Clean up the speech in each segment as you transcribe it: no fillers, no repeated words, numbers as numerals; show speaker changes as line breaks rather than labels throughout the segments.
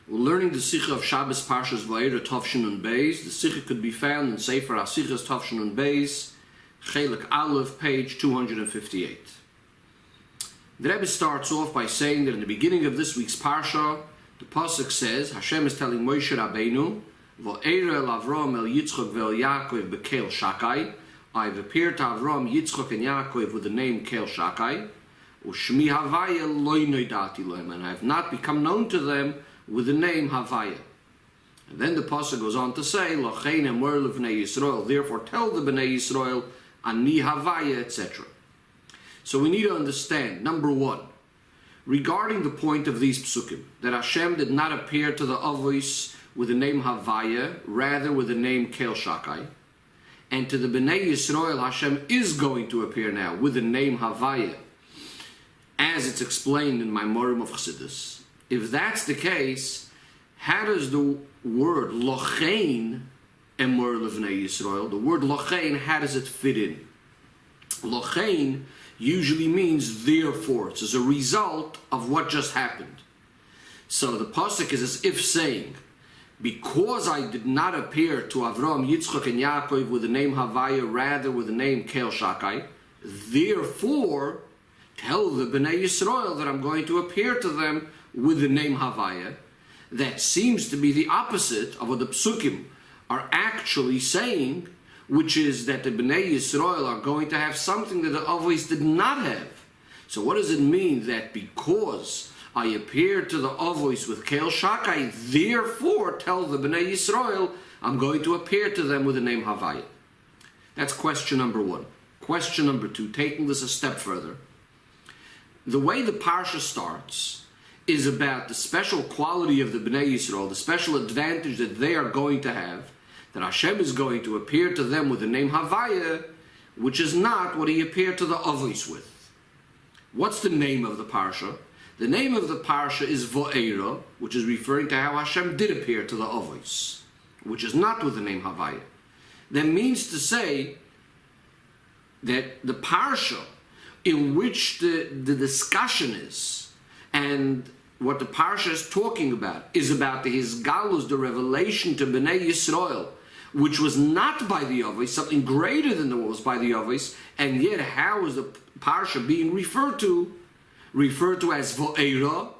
We're learning the Sikha of Shabbos Parshas Voairo Tavshin and Beis. The Sikha could be found in Sefer HaSichas Tavshin and Beis, Chelik Aleph, page 258. The Rebbe starts off by saying that in the beginning of this week's Parsha, the Pasuk says, Hashem is telling Moshe Rabbeinu, Voairo el Avram el Yitzchok ve'el Yaakov bekel Shakai. I've appeared to Avram, Yitzchok, and Yaakov with the name Kel Shakai. Ushmi Havaya loy noidati lohem, and I have not become known to them with the name Havaya. And then the pasuk goes on to say, Lochein emor levnei Yisrael, therefore tell the Bnei Yisrael, Ani Havaya, etc. So we need to understand, number one, regarding the point of these psukim, that Hashem did not appear to the Avos with the name Havaya, rather with the name Kel Shakai. And to the Bnei Yisrael, Hashem is going to appear now with the name Havaya, as it's explained in my Morim of Chassidus. If that's the case, how does the word Lochein emor levnei Yisrael, the word Lochein, how does it fit in? Lochein usually means therefore. It's as a result of what just happened. So the pasuk is as if saying, because I did not appear to Avram, Yitzchok, and Yaakov with the name Havaya, rather with the name Kel Shakai, therefore tell the Bnei Yisrael that I'm going to appear to them with the name Havaya. That seems to be the opposite of what the psukim are actually saying, which is that the Bnei Yisrael are going to have something that the Avos did not have. So what does it mean that because I appeared to the Avos with Kel Shakai, therefore tell the Bnei Yisrael I'm going to appear to them with the name Havaya? That's question number one. Question number two, taking this a step further. The way the Parsha starts is about the special quality of the Bnei Yisrael, the special advantage that they are going to have, that Hashem is going to appear to them with the name Havaya, which is not what he appeared to the Avos with. What's the name of the Parsha? The name of the Parsha is Voairo, which is referring to how Hashem did appear to the Avos, which is not with the name Havaya. That means to say that the Parsha in which the discussion is, and what the Parsha is talking about, is about the Hisgalus, the revelation to Bnei Yisrael, which was not by the Avos, something greater than what was by the Avos, and yet how is the Parsha being referred to as Voairo,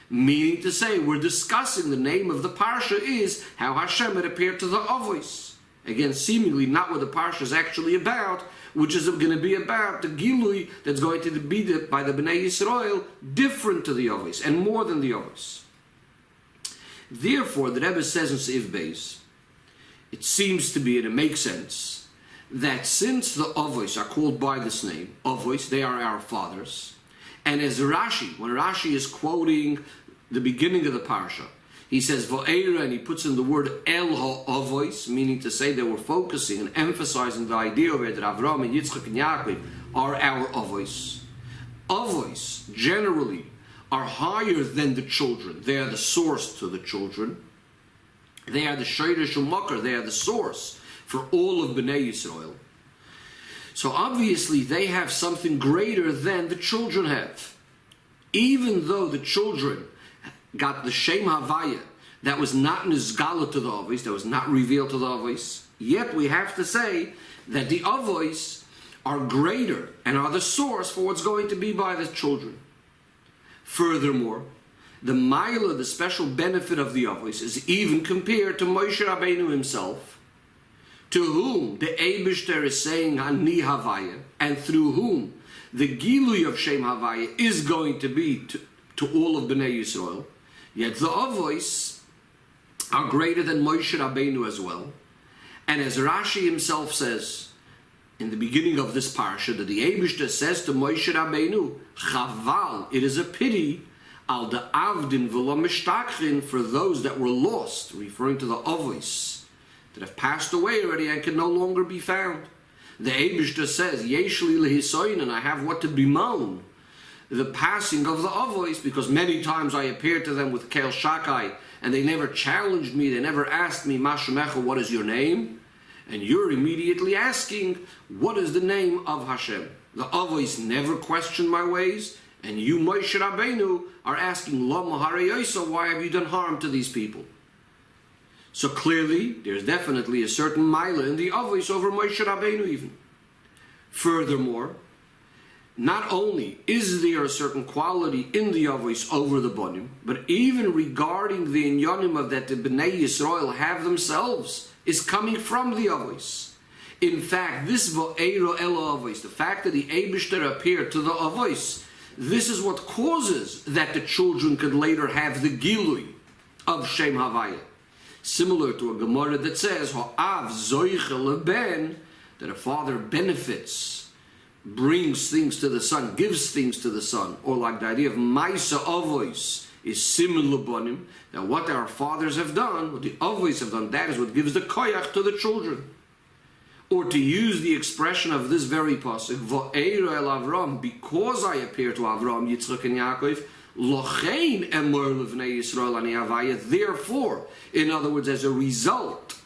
meaning to say we're discussing the name of the Parsha is how Hashem had appeared to the Avos. Again, seemingly not what the Parsha is actually about, which is going to be about the Gilui that's going to be by the Bnei Yisrael, different to the Avos, and more than the Avos. Therefore, the Rebbe says in Seif Beis, it seems to be, and it makes sense, that since the Avos are called by this name, Avos, they are our fathers, and as Rashi, when Rashi is quoting the beginning of the Parsha, he says Voairo, and he puts in the word El HaAvos, meaning to say they were focusing and emphasizing the idea of it that Avram and Yitzchak and Yaakov are our Avos. Avos generally are higher than the children. They are the source to the children. They are the Sheiresh U'Makar. They are the source for all of Bnei Yisrael. So obviously they have something greater than the children have. Even though the children got the Shem Havaya that was not nizgala to the Avos, that was not revealed to the Avos, yet we have to say that the Avos are greater and are the source for what's going to be by the children. Furthermore, the Maila, the special benefit of the Avos, is even compared to Moshe Rabbeinu himself, to whom the Eibishter is saying Ani Havaya, and through whom the Gilui of Shem Havaya is going to be to all of Bnei Yisrael. Yet the Avos are greater than Moshe Rabbeinu as well. And as Rashi himself says in the beginning of this parsha, that the Eibishter says to Moshe Rabbeinu, Chaval, it is a pity, al the avdin v'lo mishtachrin, for those that were lost, referring to the Avos, that have passed away already and can no longer be found. The Eibishter says, Yeshli lehisoyin, and I have what to bemoan, the passing of the Avos, because many times I appeared to them with Kel Shakai, and they never challenged me, they never asked me, Ma Shemecha, what is your name? And you're immediately asking, what is the name of Hashem? The Avos never questioned my ways, And you, Moshe Rabbeinu, are asking, Lama Harayosa, why have you done harm to these people? So clearly, there's definitely a certain mila in the avos over Moshe Rabbeinu even. Furthermore, not only is there a certain quality in the avos over the bonim, but even regarding the inyanim of that the Bnei Yisrael have themselves is coming from the avos. In fact, this Voairo elo avos, the fact that the Eibishter appeared to the avos, this is what causes that the children could later have the gilui of Shem Havaya. Similar to a Gemara that says, Ha'av zoiche leben, that a father benefits, brings things to the son, gives things to the son, or like the idea of Maisa Avois is similar bonim, that what our fathers have done, what the Avois have done, that is what gives the koyach to the children. Or to use the expression of this very pasuk, Voairo el Avram, because I appear to Avram, Yitzchak and Yaakov, Lochein emor levnei Yisrael ani havaya. Therefore, in other words, as a result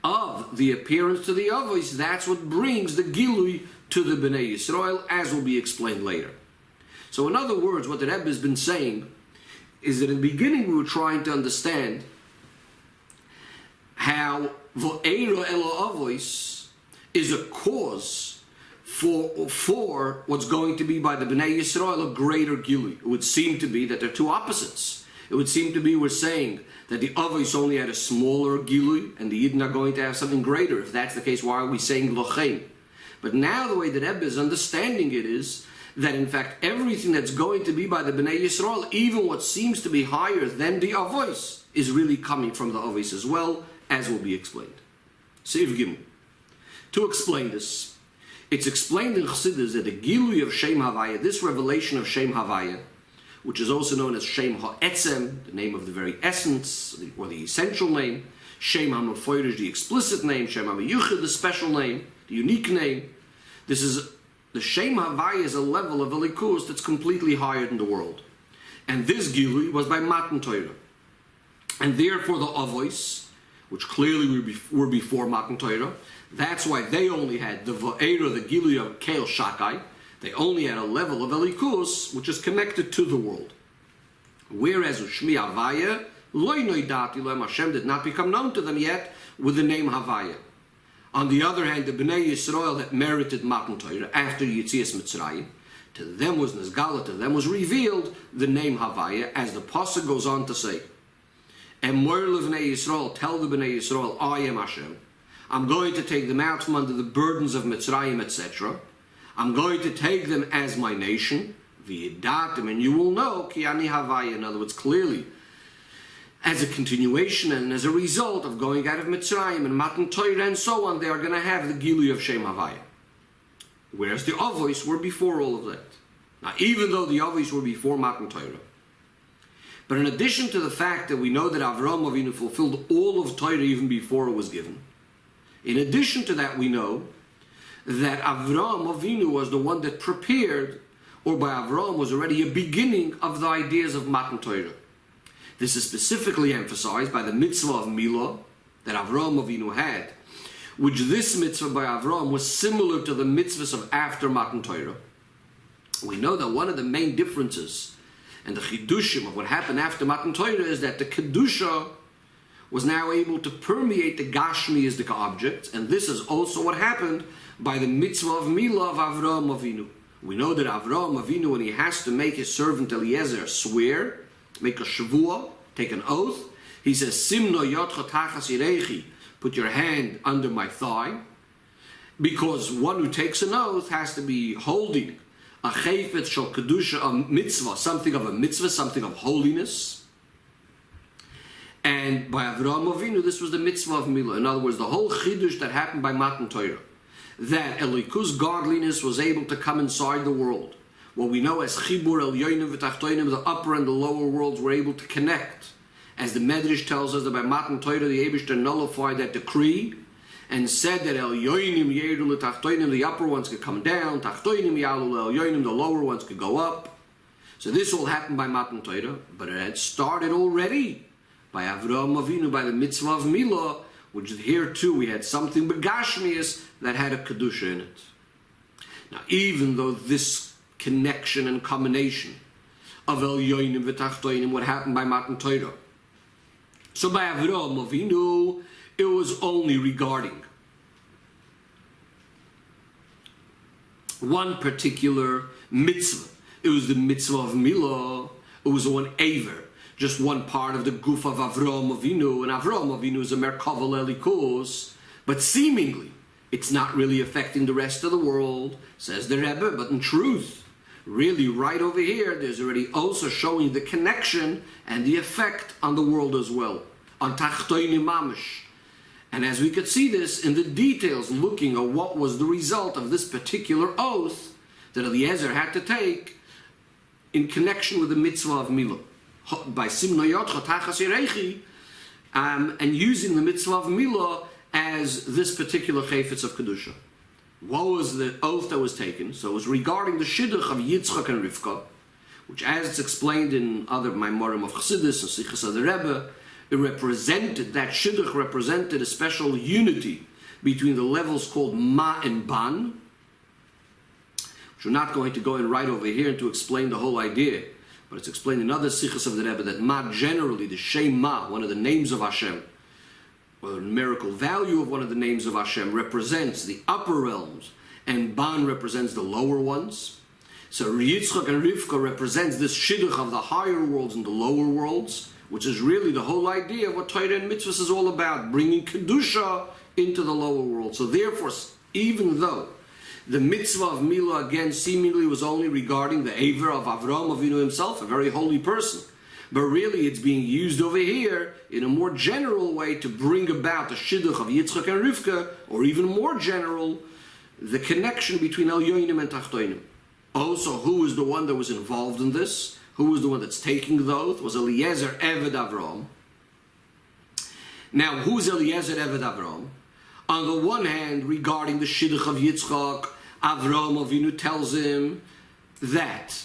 of the appearance to the avos, that's what brings the gilui to the Bnei Yisrael, as will be explained later. So in other words, what the Rebbe has been saying is that in the beginning we were trying to understand how Vo'ero elo avos is a cause for what's going to be by the Bnei Yisrael a greater gilui. It would seem to be that they're two opposites. It would seem to be we're saying that the avos only had a smaller gilui and the Yidden are going to have something greater. If that's the case, why are we saying lochein? But now the way that Rebbe is understanding it is that in fact everything that's going to be by the Bnei Yisrael, even what seems to be higher than the avos, is really coming from the avos as well, as will be explained. Seif Gimel. To explain this, it's explained in Chassidus that the Gilui of Shem Havaya, this revelation of Shem Havaya, which is also known as Shem Ha'etzem, the name of the very essence, or the essential name, Shem HaMefoirish, the explicit name, Shem HaMeyuchid, the special name, the unique name. This is, the Shem Havaya is a level of Elikus that's completely higher than the world. And this Gilui was by Matan Torah. And therefore the Avos, which clearly were before Matan Torah, that's why they only had the Vo'ero, the Gilui of Keil Shakai. They only had a level of Elikus, which is connected to the world. Whereas Ushmi Havaya, Loi Noidati Loem Hashem did not become known to them yet with the name Havaya. On the other hand, the Bnei Yisrael that merited Matan Torah after Yitzias Mitzrayim, to them was Nizgala, to them was revealed the name Havaya, as the Pasuk goes on to say, and Moir Levnei Yisrael, tell the Bnei Yisrael, I am Hashem. I'm going to take them out from under the burdens of Mitzrayim, etc. I'm going to take them as my nation, v'yidatim, and you will know, ki ani Havaya. In other words, clearly, as a continuation and as a result of going out of Mitzrayim and Matan Torah and so on, they are going to have the Gilui of Shem Havaya. Whereas the Avos were before all of that. Now, even though the Avos were before Matan Torah, but in addition to the fact that we know that Avraham Avinu fulfilled all of Torah even before it was given, in addition to that, we know that Avraham Avinu was the one that prepared, or by Avraham was already a beginning of the ideas of Matan Torah. This is specifically emphasized by the mitzvah of Milah that Avraham Avinu had, which this mitzvah by Avraham was similar to the mitzvahs of after Matan Torah. We know that one of the main differences and the chidushim of what happened after Matan Torah is that the kedusha was now able to permeate the Gashmiistic objects, and this is also what happened by the mitzvah of Milah of Avraham Avinu. We know that Avraham Avinu, when he has to make his servant Eliezer swear, make a shavua, take an oath, he says, Simno yotcha tachas yirechi, put your hand under my thigh, because one who takes an oath has to be holding a chayfet shel kedusha, a mitzvah, something of a mitzvah, something of holiness. And by Avraham Avinu, this was the mitzvah of Milah. In other words, the whole chidush that happened by Matan Torah, that Elikus godliness was able to come inside the world. What we know as Chibur Elyonim v'Tachtonim, the upper and the lower worlds were able to connect. As the Medrash tells us that by Matan Torah, the Eibishter nullified that decree and said that Elyonim Yeru l'Tachtonim, the upper ones could come down, Tachtonim Yalu Elyonim, the lower ones could go up. So this all happened by Matan Torah, but it had started already by Avraham Avinu, by the mitzvah of Milah, which here too we had something begashmius that had a kedusha in it. Now, even though this connection and combination of Elyonim v'Tachtonim, what happened by Matan Torah. So by Avraham Avinu, it was only regarding one particular mitzvah. It was the mitzvah of Milah. It was one aver, just one part of the guf of Avraham Avinu. And Avraham Avinu is a merkava lelikos, but seemingly it's not really affecting the rest of the world, says the Rebbe. But in truth, really right over here, there's already also showing the connection and the effect on the world as well, on Tachtoinim Mamish. And as we could see this in the details, looking at what was the result of this particular oath that Eliezer had to take in connection with the mitzvah of Milah, by Simnoyot Chotachas Yerechi, and using the mitzvah of Milah as this particular chayfetz of Kedusha. What was the oath that was taken? So it was regarding the shidduch of Yitzchak and Rivka, which, as it's explained in other Maimorim of Chassidus and Sichas of the Rebbe, that shidduch represented a special unity between the levels called Ma and Ban, which we're not going to go in right over here to explain the whole idea, but it's explained in other Sichas of the Rebbe that Ma generally, the Shem Ma, one of the names of Hashem, or the numerical value of one of the names of Hashem, represents the upper realms, and Ban represents the lower ones. So Yitzchak and Rivka represents this shidduch of the higher worlds and the lower worlds, which is really the whole idea of what Torah and mitzvahs is all about, bringing Kedusha into the lower world. So therefore, even though the mitzvah of Milah, again, seemingly was only regarding the Aver of Avraham Avinu himself, a very holy person, but really it's being used over here in a more general way to bring about the shidduch of Yitzchak and Rivka, or even more general, the connection between Elyonim and Tachtonim. Also, who was the one that was involved in this? Who was the one that's taking the oath? Was Eliezer Eved Avraham. Now, who's Eliezer Eved Avraham? On the one hand, regarding the shidduch of Yitzchak, Avraham Avinu tells him that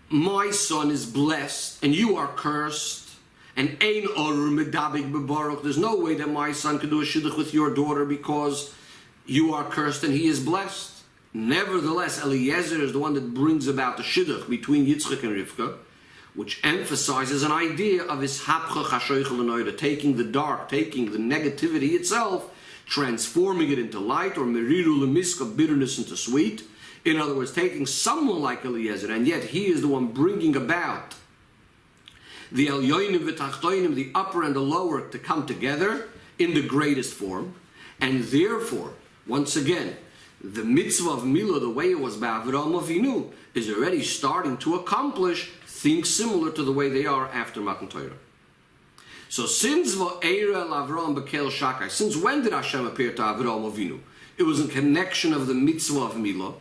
my son is blessed and you are cursed, and ein orur medabik bebaruch. There's no way that my son can do a shidduch with your daughter because you are cursed and he is blessed. Nevertheless, Eliezer is the one that brings about the shidduch between Yitzchak and Rivka, which emphasizes an idea of his hapcha chashoichel anoida, taking the dark, taking the negativity itself, transforming it into light, or meriru lemiska, bitterness into sweet. In other words, taking someone like Eliezer, and yet he is the one bringing about the Elyonim v'Tachtonim, the upper and the lower, to come together in the greatest form. And therefore, once again, the mitzvah of Milah, the way it was by Avraham Avinu, is already starting to accomplish things similar to the way they are after Matan Torah. So since Voairo Avraham Bekel Shakai, since when did Hashem appear to Avraham Avinu? It was in connection of the mitzvah of Milah,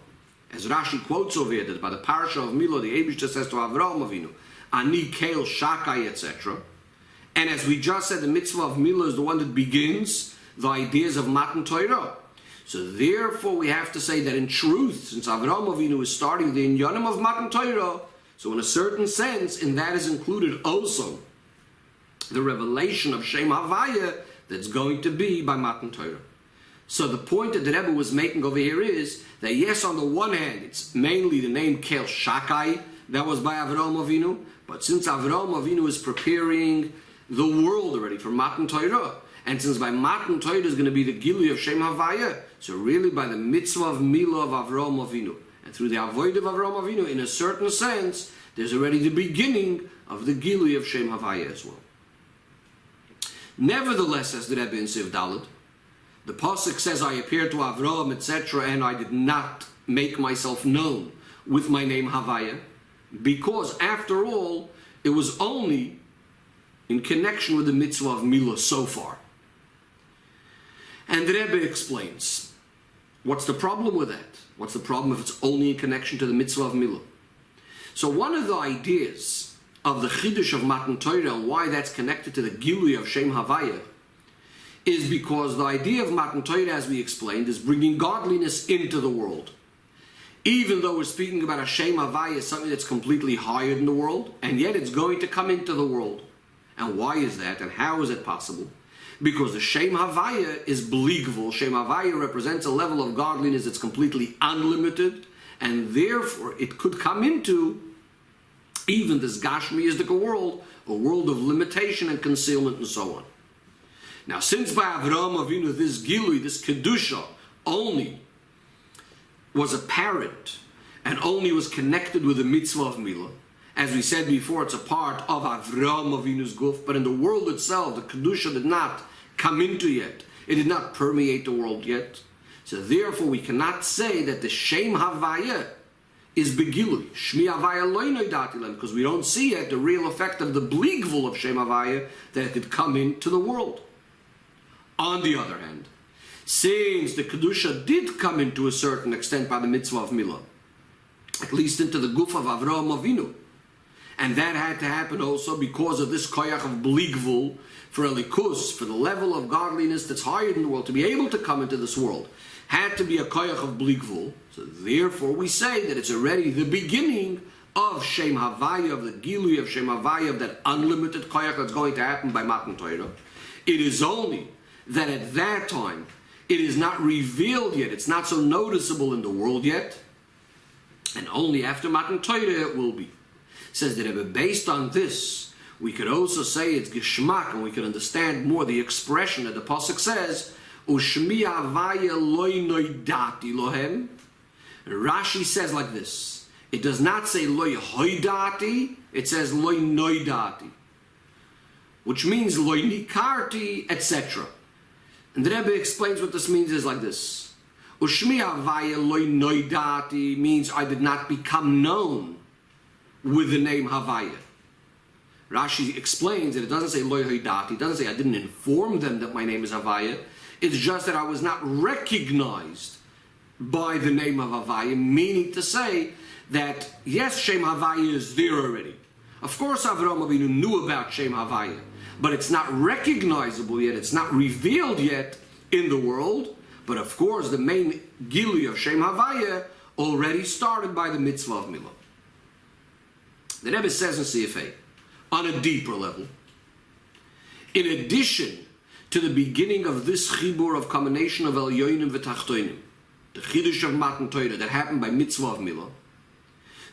as Rashi quotes over here, that by the parasha of Milah, the Eibishter says to Avraham Avinu, Ani Kel Shakai, etc. And as we just said, the mitzvah of Milah is the one that begins the ideas of Matan Torah. So therefore we have to say that in truth, since Avraham Avinu is starting the inyanim of Matan Torah, so in a certain sense, in that is included also the revelation of Shem Havaya that's going to be by Matan Torah. So the point that the Rebbe was making over here is that yes, on the one hand, it's mainly the name Kel Shakai that was by Avraham Avinu, but since Avraham Avinu is preparing the world already for Matan Torah, and since by Matan Torah is going to be the Gilui of Shem Havaya, so really by the mitzvah of Milah of Avraham Avinu, and through the avoid of Avraham Avinu, in a certain sense, there's already the beginning of the Gilui of Shem Havaya as well. Nevertheless, as the Rebbe in Siv Dalet, the Pasuk says, I appeared to Avraham, etc., and I did not make myself known with my name Havaya, because after all, it was only in connection with the mitzvah of Milah so far. And the Rebbe explains, what's the problem with that? What's the problem if it's only in connection to the mitzvah of Milah? So one of the ideas of the Chiddush of Matan Torah and why that's connected to the Gilui of Shem Havaya is because the idea of Matan Torah, as we explained, is bringing godliness into the world. Even though we're speaking about a Shem Havaya, something that's completely higher than the world, and yet it's going to come into the world. And why is that? And how is it possible? Because the Shem Havaya is believable. Shem Havaya represents a level of godliness that's completely unlimited, and therefore it could come into even this Gashmiistic world, a world of limitation and concealment and so on. Now, since by Avraham Avinu this Gilui, this Kedusha, only was apparent and only was connected with the mitzvah of Milah, as we said before, it's a part of Avraham Avinu's guf, but in the world itself, the Kedusha did not come into yet. It did not permeate the world yet. So therefore, we cannot say that the Shem Havaya is Begilui. Shmi Havaya loy noidati lem, because we don't see yet the real effect of the Bligvul of Shem Havaya that it could come into the world. On the other hand, since the Kedusha did come into a certain extent by the mitzvah of Milah, at least into the guf of Avraham Avinu, and that had to happen also because of this koyach of Bligvul for Elikus, for the level of godliness that's higher in the world, to be able to come into this world, had to be a koyach of Bligvul. So therefore we say that it's already the beginning of Shem Havaya, of the Gilui of Shem Havaya, of that unlimited koyach that's going to happen by Matan Torah. It is only that at that time, it is not revealed yet, it's not so noticeable in the world yet, and only after Matan Torah it will be. Says that based on this, we could also say it's Geshmak, and we could understand more the expression that the Pasuk says, Ushmi Havaya loy noidati lohem. Rashi says like this, it does not say loy hoidati, it says loy noidati, which means loy nikarti, etc. And the Rebbe explains what this means is like this. Ushmi Havaya loy noidati means I did not become known with the name Havaya. Rashi explains that it doesn't say loy hoidati, it doesn't say I didn't inform them that my name is Havaya. It's just that I was not recognized by the name of Havaya, meaning to say that yes, Shem Havaya is there already. Of course Avraham Avinu knew about Shem Havaya, but it's not recognizable yet, it's not revealed yet in the world. But of course the main Gilui of Shem Havaya already started by the mitzvah of Milah. The Rebbe says in CFA, on a deeper level, in addition to the beginning of this chibur of combination of Elyonim v'Tachtonim, the chidush of Matan Torah that happened by mitzvah of Milah,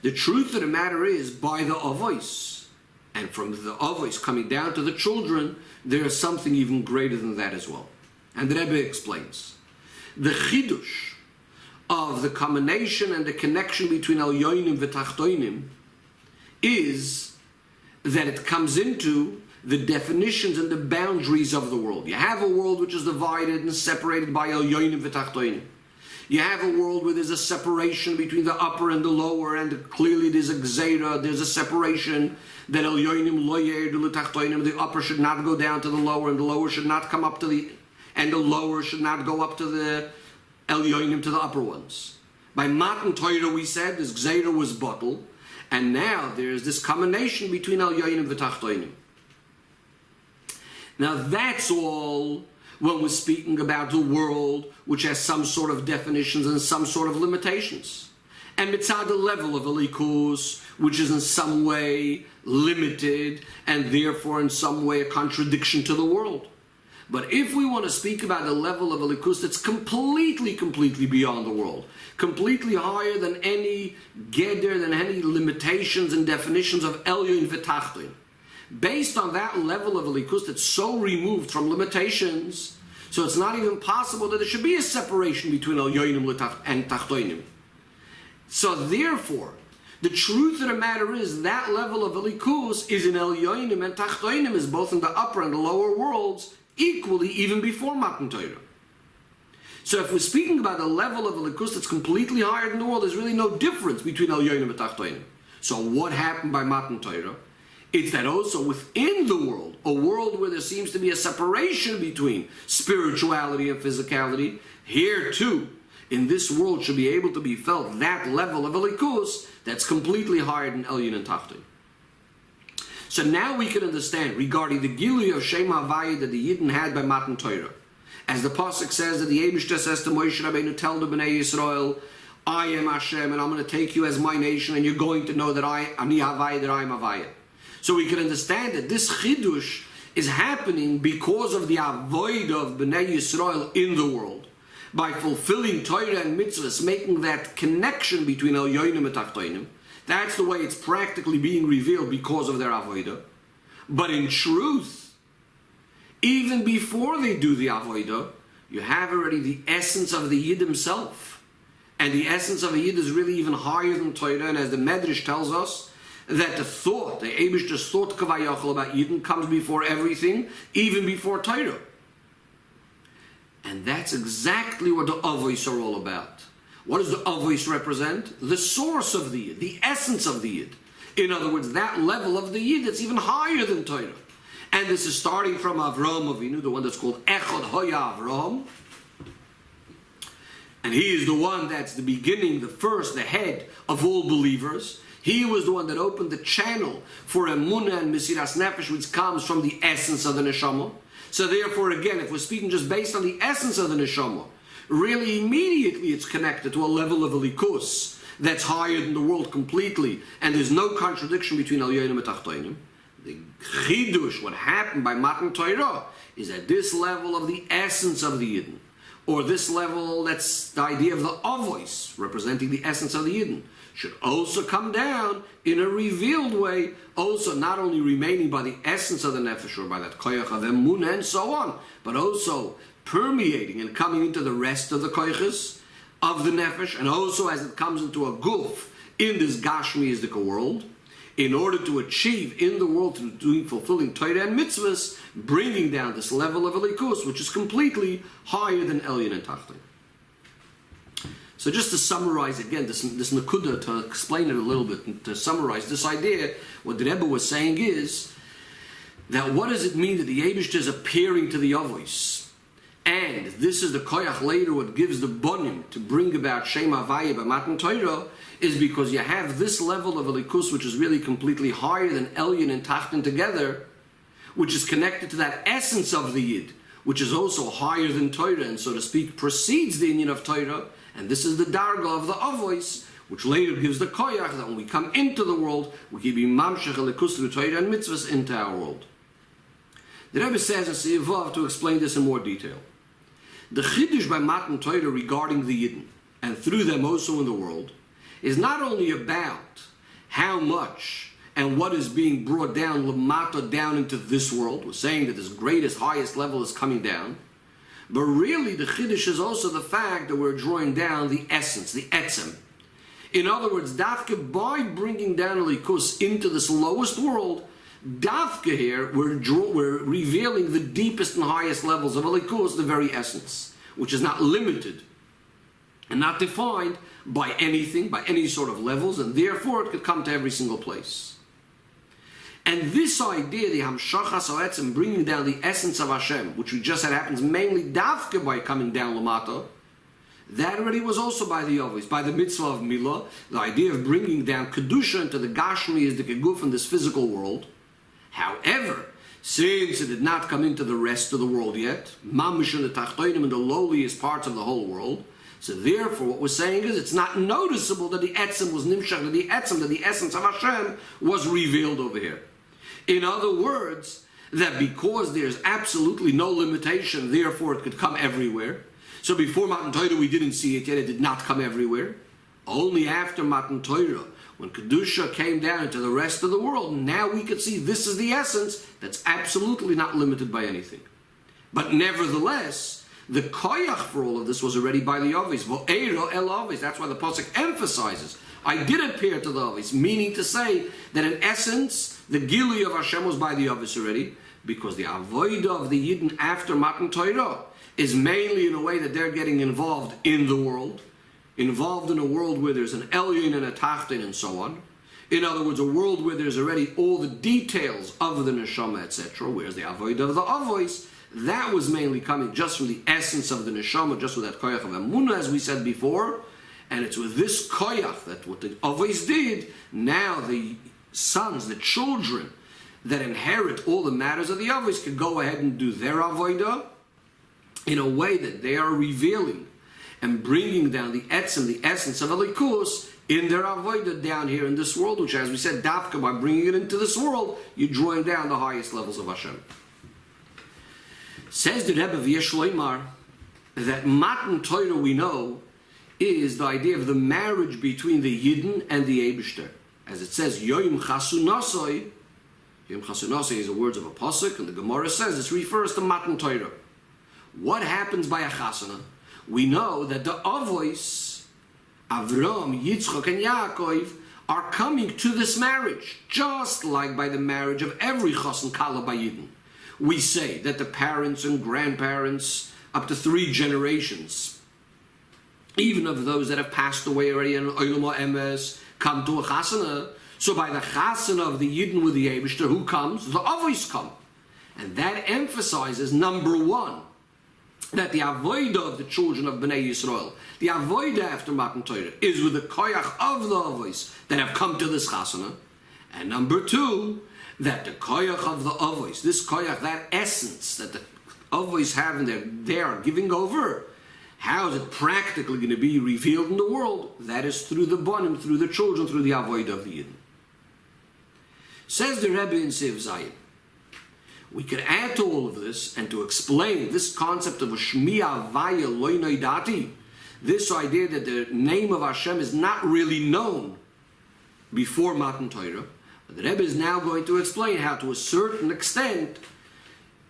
the truth of the matter is, by the avos, and from the avos coming down to the children, there is something even greater than that as well. And the Rebbe explains, the chidush of the combination and the connection between Elyonim v'Tachtonim is that it comes into the definitions and the boundaries of the world. You have a world which is divided and separated by Elyonim v'Tachtonim. You have a world where there's a separation between the upper and the lower, and clearly there's a gzeira, there's a separation that Elyonim lo yerdu l'Tachtonim, the upper should not go down to the lower, and the lower should not come up to the, and the lower should not go up to the Elyonim, to the upper ones. By Matan Torah we said this gzeira was bottled, and now there's this combination between Elyonim v'Tachtonim. Now that's all when we're speaking about the world which has some sort of definitions and some sort of limitations. And mitzad the level of Elikus, which is in some way limited and therefore in some way a contradiction to the world. But if we want to speak about the level of Elikus that's completely beyond the world, completely higher than any geder, than any limitations and definitions of Elyon v'Tachton, based on that level of Elikus that's so removed from limitations, so it's not even possible that there should be a separation between Elyonim and Tachtonim. So therefore, the truth of the matter is that level of Elikus is in Elyonim and Tachtonim, is both in the upper and the lower worlds, equally even before Matan Torah. So if we're speaking about a level of Elikus that's completely higher than the world, there's really no difference between Elyonim and Tachtonim. So what happened by Matan Torah? It's that also within the world, a world where there seems to be a separation between spirituality and physicality, here too, in this world should be able to be felt that level of Elikus that's completely higher than Elyon and Tachton. So now we can understand regarding the Gilui of Shem Havaya that the Yidden had by Matan Torah. As the Pasuk says that the Eibishter says to Moshe Rabbeinu, tell the Bnei Yisrael, I am Hashem and I'm going to take you as my nation and you're going to know that I'm Havaya, that I am Havaya. So we can understand that this chidush is happening because of the avoid of Bnei Yisrael in the world. by fulfilling Torah and mitzvahs, making that connection between Elyonim and Tachtonim. That's the way it's practically being revealed because of their avodah. But in truth, even before they do the avodah, you have already the essence of the Yid himself. And the essence of a Yid is really even higher than Torah. And as the Medrash tells us, that the thought, the Eibishter's thought Kavayachal about Yidden comes before everything, even before Torah. And that's exactly what the Avos are all about. What does the Avos represent? The source of the Yid, the essence of the Yid. In other words, that level of the Yid that's even higher than Torah. And this is starting from Avraham Avinu, the one that's called Echad Hoya Avraham. And he is the one that's the beginning, the first, the head of all believers. He was the one that opened the channel for Emunah and Mesiras Nefesh, which comes from the essence of the Neshama. So therefore, again, if we're speaking just based on the essence of the Neshama, really immediately it's connected to a level of Elikus that's higher than the world completely, and there's no contradiction between Elyonim and Tachtonim. The Chidush, what happened by Matan Torah, is at this level of the essence of the Yidden, or this level, that's the idea of the Avos, representing the essence of the Yidden, should also come down in a revealed way, also not only remaining by the essence of the Nefesh, or by that Koyach of Emunah and so on, but also permeating and coming into the rest of the Koyachas of the Nefesh, and also as it comes into a guf in this Gashmiistic world, in order to achieve in the world through fulfilling Torah and mitzvahs, bringing down this level of Elikus, which is completely higher than Elyon and Tachton. So just to summarize again, this Nakuda, to explain it a little bit, and to summarize this idea, what the Rebbe was saying is that what does it mean that the Eibishter is appearing to the Avos? And this is the Koyach later, what gives the Bonim to bring about Shem Havaya by Matan Torah, is because you have this level of Elikus, which is really completely higher than Elyon and Tachton together, which is connected to that essence of the Yid, which is also higher than Torah, and so to speak, precedes the Inyan of Torah. And this is the Darga of the Avos, which later gives the Koyach that when we come into the world, we can be Mamshech Elikus through Torah and mitzvahs into our world. The Rebbe says in Sevav to explain this in more detail. The Chiddush by Matan Torah regarding the Yidden, and through them also in the world, is not only about how much and what is being brought down, Lamata, down into this world. We're saying that this greatest, highest level is coming down. But really, the Chiddush is also the fact that we're drawing down the essence, the etzem. In other words, Dafka, by bringing down Elikus into this lowest world, Dafka here, we're revealing the deepest and highest levels of Elikus, the very essence, which is not limited and not defined by anything, by any sort of levels, and therefore it could come to every single place. And this idea, the Hamshachas Ha'etzem, bringing down the essence of Hashem, which we just said happens mainly Dafka by coming down Lamata, that already was also by the Avos, by the mitzvah of Milah, the idea of bringing down Kedusha into the Gashmi, is the Keguf in this physical world. However, since it did not come into the rest of the world yet, Mamish and the Tachtoinim in the lowliest parts of the whole world, so therefore what we're saying is it's not noticeable that the Etzem was Nimshach, that the Etzem, that the essence of Hashem was revealed over here. In other words, that because there's absolutely no limitation, therefore it could come everywhere. So before Matan Torah we didn't see it yet, it did not come everywhere. Only after Matan Torah, when Kedusha came down into the rest of the world, now we could see this is the essence that's absolutely not limited by anything. But nevertheless, the koyach for all of this was already by the Avos. Voairo el Avos. That's why the pasuk emphasizes, I did appear to the Avos, meaning to say that in essence, the Gili of Hashem was by the Avos already, because the avodah of the Yidden after Matan Torah is mainly in a way that they're getting involved in the world, involved in a world where there's an Elyon and a Tachton and so on. In other words, a world where there's already all the details of the Neshama, etc., whereas the avodah of the Avos, that was mainly coming just from the essence of the Neshama, just with that koyach of Emunah, as we said before. And it's with this koyach that what the Avos did, now the sons, the children that inherit all the matters of the Avos can go ahead and do their avodah in a way that they are revealing and bringing down the etzem, the essence of Elikus, in their avodah down here in this world, which, as we said, dafka, by bringing it into this world, you're drawing down the highest levels of Hashem. Says the Rebbe V'yesh Loimar, that Matan Torah, we know, is the idea of the marriage between the Yidden and the Eibishter. As it says, Yoim Chasunasoi. Yoim Chasunasoi is the words of a pasuk, and the Gemara says this refers to Matan Torah. What happens by a chasana? We know that the Avos, Avram, Yitzchak, and Yaakov, are coming to this marriage, just like by the marriage of every chasan kala by Yidden. We say that the parents and grandparents, up to 3 generations, even of those that have passed away already in Olam Emes, come to a chasana. So by the chasana of the Yidden with the Eibishter, who comes? The Avos come. And that emphasizes, number 1, that the avodah of the children of Bnei Yisrael, the avodah after Matan Torah, is with the koyach of the avos that have come to this chasana. And number 2, that the koyach of the avos, this koyach, that essence that the avos have and they are giving over, how is it practically going to be revealed in the world? That is through the bonim, through the children, through the avodah of the Yidden. Says the Rebbe in Siv Zayin, we could add to all of this, and to explain this concept of a Shmi Havaya Lo Noidati, this idea that the name of Hashem is not really known before Matan Torah. The Rebbe is now going to explain how, to a certain extent,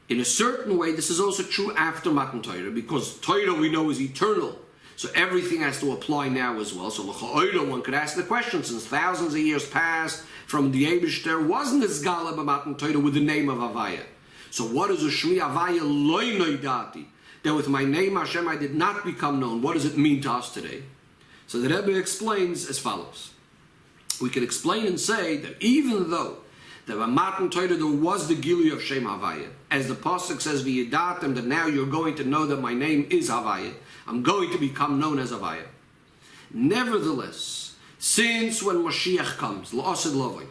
in a certain way, this is also true after Matan Torah, because Torah we know is eternal, so everything has to apply now as well. So l'cha'oira, one could ask the question, since thousands of years passed from the Eibishter, wasn't this Gala b'Matan Torah with the name of Havaya? So what is a Shmi Havaya Lo Noidati? That with my name Hashem I did not become known. What does it mean to us today? So the Rebbe explains as follows. We can explain and say that even though that by Matan Torah there was the Gilui of Shem Havaya, as the pasuk says, V'yidatem, that now you're going to know that my name is Havaya, I'm going to become known as Havaya. Nevertheless, since when Mashiach comes, L'ased Lovoi,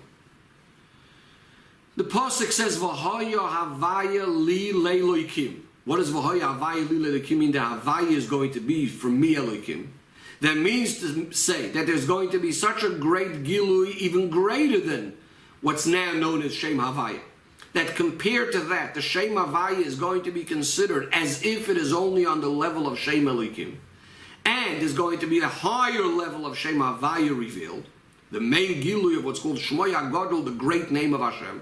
the pasuk says, V'haya Havaya li le'loikim. What does V'haya Havaya li le'loikim mean? That Havaya is going to be from me Eloikim. That means to say that there's going to be such a great Gilui, even greater than what's now known as Shem Havaya. That compared to that, the Shem Havaya is going to be considered as if it is only on the level of Shem Eloikim, and is going to be a higher level of Shem Havaya revealed, the main Gilui of what's called Shmoy HaGadol, the great name of Hashem.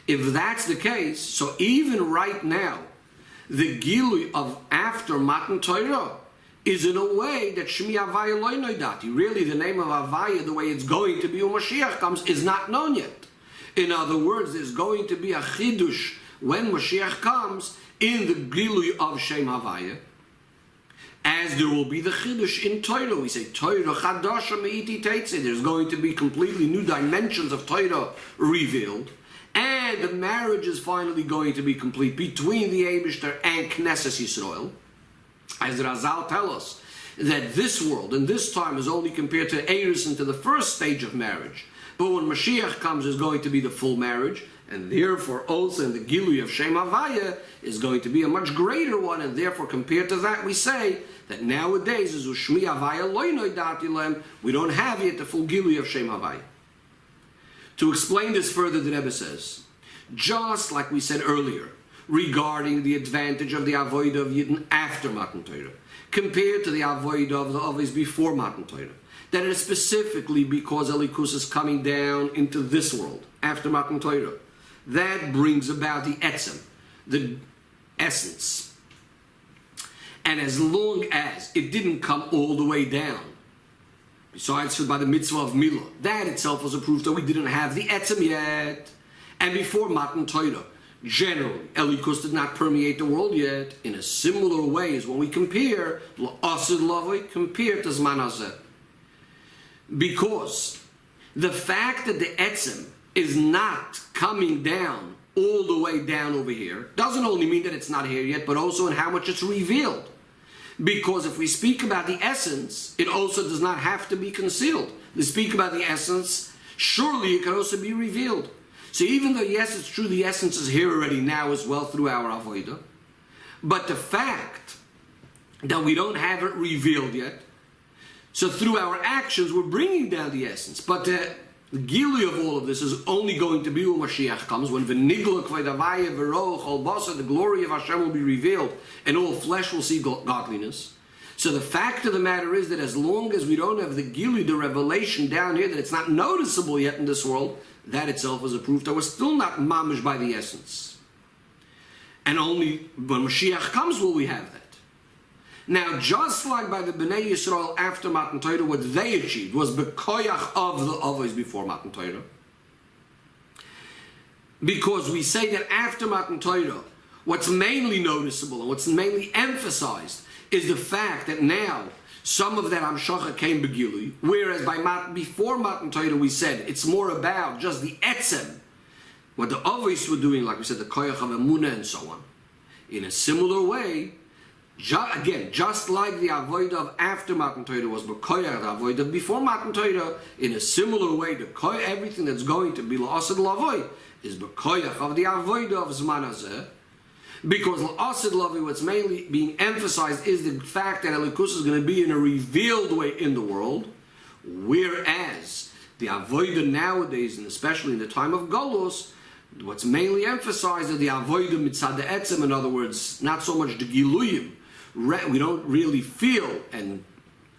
If that's the case, so even right now, the Gilui of after Matan Torah is in a way that Shmi Havaya Lo Noidati. Really, the name of Havaya, the way it's going to be when Mashiach comes, is not known yet. In other words, there's going to be a chidush when Mashiach comes in the Gilui of Shem Havaya, as there will be the chidush in Torah. We say Torah Chadasha Me'iti Teitze. There's going to be completely new dimensions of Torah revealed, and the marriage is finally going to be complete between the Eibishter and Knesset Yisrael. As the Razal tell us, that this world and this time is only compared to Eris and to the first stage of marriage. But when Mashiach comes, is going to be the full marriage, and therefore also in the Gilui of Shem Havaya is going to be a much greater one, and therefore compared to that we say that nowadays is Ushmi Havaya Lo Noidati Lem, we don't have yet the full Gilui of Shem Havaya. To explain this further, the Rebbe says, just like we said earlier, regarding the advantage of the avodah of Yidden after Matan Torah, compared to the avodah of the Avos before Matan Torah, that it is specifically because Elikus is coming down into this world after Matan Torah. That brings about the etzem, the essence. And as long as it didn't come all the way down, besides by the mitzvah of Milah, that itself was a proof that we didn't have the etzem yet. And before Matan Torah, generally, Elikus did not permeate the world yet. In a similar way as when we compare L'ased Lovoi compared to Zman Hazeh. Because the fact that the etzem is not coming down all the way down over here doesn't only mean that it's not here yet, but also in how much it's revealed. Because if we speak about the essence, it also does not have to be concealed. We speak about the essence, surely it can also be revealed. So even though, yes, it's true, the essence is here already now as well through our avodah, but the fact that we don't have it revealed yet, so through our actions we're bringing down the essence, but the The gilui of all of this is only going to be when Mashiach comes, when the glory of Hashem will be revealed, and all flesh will see godliness. So the fact of the matter is that as long as we don't have the gilui, the revelation down here, that it's not noticeable yet in this world, that itself is a proof that we're still not mamish by the essence. And only when Mashiach comes will we have that. Now, just like by the Bnei Yisrael after Matan Torah, what they achieved was bekoyach of the Avos before Matan Torah. Because we say that after Matan Torah, what's mainly noticeable and what's mainly emphasized is the fact that now some of that Hamshacha came begilui, whereas before Matan Torah we said it's more about just the etzem, what the Avos were doing, like we said, the koyach of Emunah and so on. In a similar way, just like the avodah of after Matan Torah was bekoyach the avodah before Matan Torah, in a similar way, everything that's going to be la'ased la'avoy is bekoyach of the avodah of Zman Hazeh. Because la'ased la'avoy, what's mainly being emphasized is the fact that Elikus is going to be in a revealed way in the world, whereas the avodah nowadays, and especially in the time of Golus, what's mainly emphasized is the avodah mitzad etzem. In other words, not so much the giluyim. We don't really feel and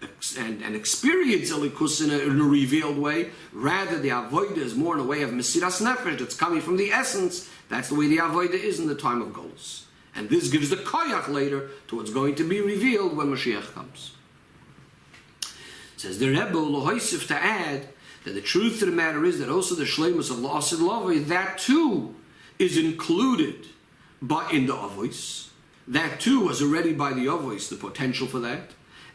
experience Elikus in a revealed way. Rather, the avodah is more in a way of mesiras nefesh that's coming from the essence. That's the way the avodah is in the time of Golus. And this gives the koyach later to what's going to be revealed when Mashiach comes. Says the Rebbe Lohoisif to add that the truth of the matter is that also the shleimus of la'ased la'avoy, that too is included in the avos. That too was already by the avos, the potential for that.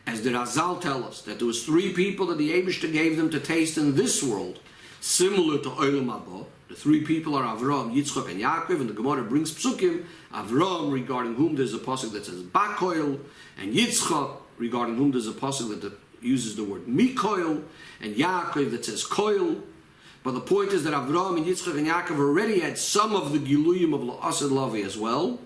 As the Razal tell us, that there was 3 people that the Eibishter gave them to taste in this world, similar to Olam Haba. The 3 people are Avram, Yitzchak, and Yaakov, and the Gemara brings psukim, Avram, regarding whom there's a pasuk that says Bakoil, and Yitzchak, regarding whom there's a pasuk that uses the word Mikoil, and Yaakov that says Koil. But the point is that Avram and Yitzchak and Yaakov already had some of the giluyim of la'ased la'avoy as well.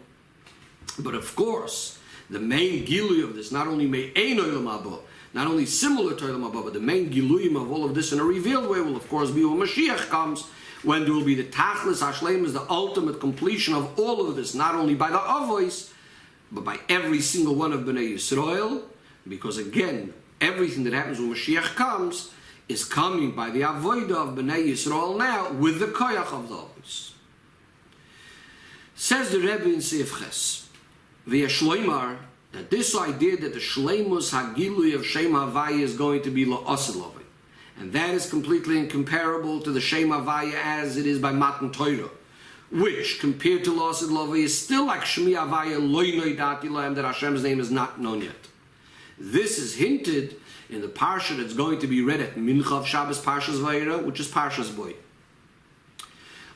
But of course, the main gilui of this, not only me'ein olam haba, not only similar to olam haba, but the main giluyim of all of this in a revealed way will of course be when Mashiach comes, when there will be the tachlis hashleim, is the ultimate completion of all of this, not only by the avos, but by every single one of Bnei Yisrael, because again, everything that happens when Mashiach comes is coming by the avodah of Bnei Yisrael now with the koyach of the avos. Says the Rebbe in Seif Ches, via Shloimar, that this idea that the Shleimus Hagilui of Shem Havaya is going to be la'ased la'avoy, and that is completely incomparable to the Shem Havaya as it is by Matan Torah, which, compared to la'ased la'avoy, is still like Shmi Havaya loy noidati lahem, that Hashem's name is not known yet. This is hinted in the parsha that's going to be read at Mincha of Shabbos, Parshas Voairo, which is Parshas Boy.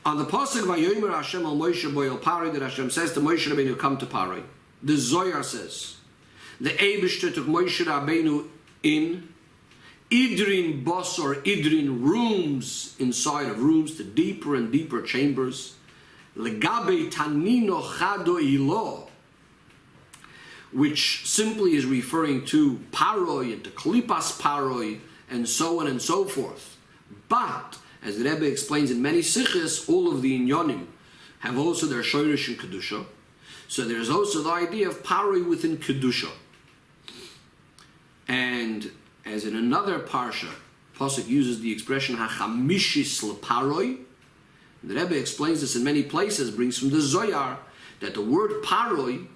On the pasuk Vayomer Hashem al Moshe Boy al Pari, that Hashem says to Moshe Rabbeinu, come to Pari. The Zohar says the Eibishter took Moshe Rabbeinu in Idrin Bosor, Idrin rooms inside of rooms, to deeper and deeper chambers. Legabe Tanino Chado Ilo, which simply is referring to Paroi and to Klipas Paroi and so on and so forth. But as the Rebbe explains in many sichos, all of the inyonim have also their shoyrish in kedusha. So there's also the idea of paroi within kedusha. And as in another parsha, pasuk uses the expression hachamishis leparoi. The Rebbe explains this in many places, brings from the Zohar, that the word paroi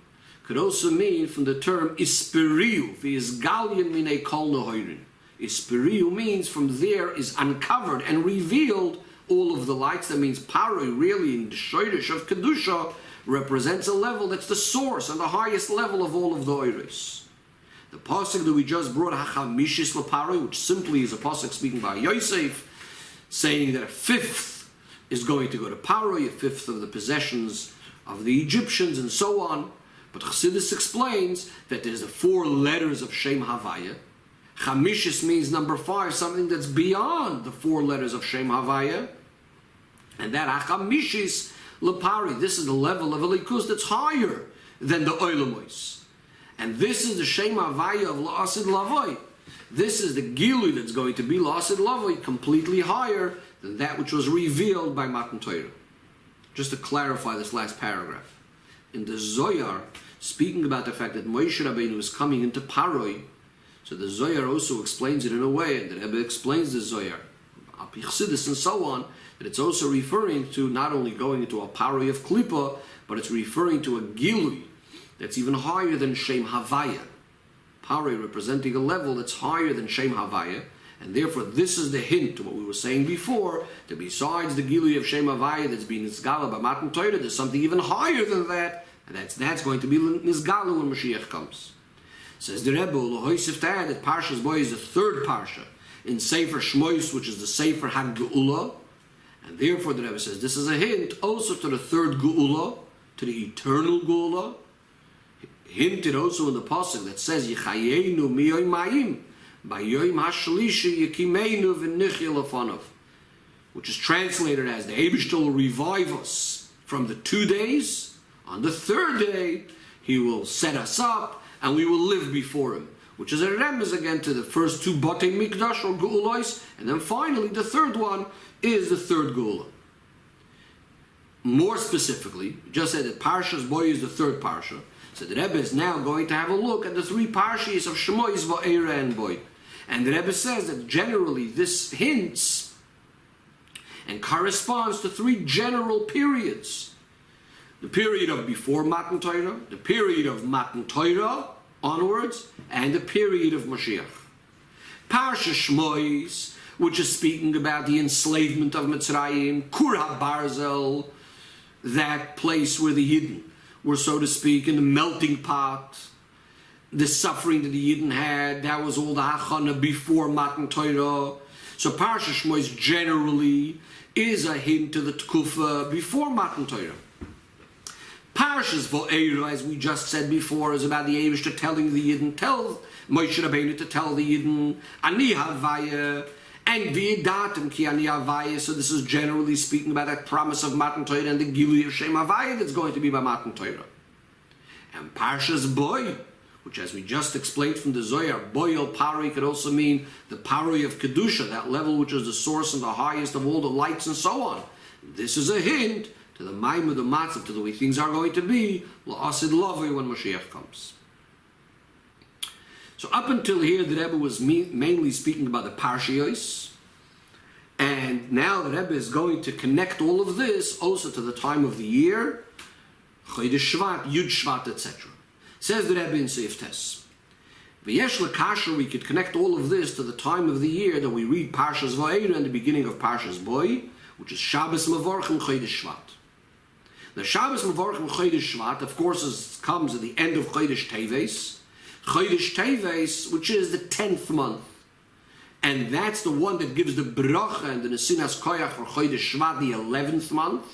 could also mean from the term ispiriu, v'izgalyan minei kol nehoirin. Ispiriu means from there is uncovered and revealed all of the lights. That means paroi really in the shoyrish of kedusha represents a level that's the source and the highest level of all of the oiros. The pasuk that we just brought, hachamishis leparoi, which simply is a pasuk speaking by Yosef, saying that a 5th is going to go to Paroi, a 5th of the possessions of the Egyptians and so on. But Chassidus explains that there's the 4 letters of Shem Havaya. Chamishis means number 5, something that's beyond the 4 letters of Shem Havaya. And that Hachamishis Lepari, this is the level of Elikus that's higher than the Oilamos. And this is the Shem Havaya of la'ased la'avoy. This is the Gilui that's going to be la'ased la'avoy, completely higher than that which was revealed by Matan Torah. Just to clarify this last paragraph. In the Zohar, speaking about the fact that Moshe Rabbeinu is coming into Paroi, so the Zohar also explains it in a way, and the Rebbe explains the Zohar, Apichsidis and so on, that it's also referring to not only going into a Paroi of Klippa, but it's referring to a Gilui that's even higher than Shem Havaya. Paroi representing a level that's higher than Shem Havaya, and therefore this is the hint to what we were saying before, that besides the Gilui of Shem Havaya that's being Nizgala by Matan Torah, there's something even higher than that, and that's going to be Nizgala when Mashiach comes. Says the Rebbe, L'hoisif to add that Parshas Bo is the third Parsha in Sefer Shmois, which is the Sefer HaGeula, and therefore the Rebbe says this is a hint also to the third Geula, to the eternal Geula, hinted also in the pasuk that says Yichayenu miyoim ma'im ba'yoim hashlishi yikimeinu v'nichya lefanov, which is translated as the Eibishter will revive us from the 2 days. On the third day he will set us up and we will live before him, which is a remez again to the first two Batei Mikdash or Geulos, and then finally the third one is the third Geula. More specifically, just said that Parshas Bo is the third Parsha. So the Rebbe is now going to have a look at the three Parshas of Shmois, Voairo, and Bo. And the Rebbe says that generally this hints and corresponds to three general periods. The period of before Matan Torah, the period of Matan Torah onwards, and the period of Mashiach. Parsha Shmois, which is speaking about the enslavement of Mitzrayim, Kur HaBarzel, that place where the Yidden were, so to speak, in the melting pot, the suffering that the Yidden had, that was all the Hachana before Matan Torah. So Parsha Shmois generally is a hint to the Tkufa before Matan Torah. Parshas Voairo, as we just said before, is about the Eibishter telling the Yidden, tell Moshe Rabbeinu to tell the Yidden, Ani Havaya, and V'yedatem ki Ani Havaya. So this is generally speaking about that promise of Matan Torah and the Gilui of Shem Havaya that's going to be by Matan Torah. And Parshas Boy, which as we just explained from the Zohar, Boyel Paroi could also mean the Paroi of Kedusha, that level which is the source and the highest of all the lights and so on. This is a hint to the Maim of the Matzav, to the way things are going to be, La'asid Lavoi, when Mashiach comes. So up until here, the Rebbe was mainly speaking about the Parshiyos, and now the Rebbe is going to connect all of this also to the time of the year, Chodesh Shvat, Yud Shvat, etc. Says the Rebbe in Seif Tes. V'yesh l'kasher, we could connect all of this to the time of the year that we read Parshas Voairo and the beginning of Parshas Boy, which is Shabbos Mevorchim Chodesh Shvat. The Shabbos Mevorchim Chodesh Shvat, of course, comes at the end of Chodesh Teves. Chodesh Teves, which is the 10th month. And that's the one that gives the bracha and the Nesinas Koyach for Chodesh Shvat, the 11th month.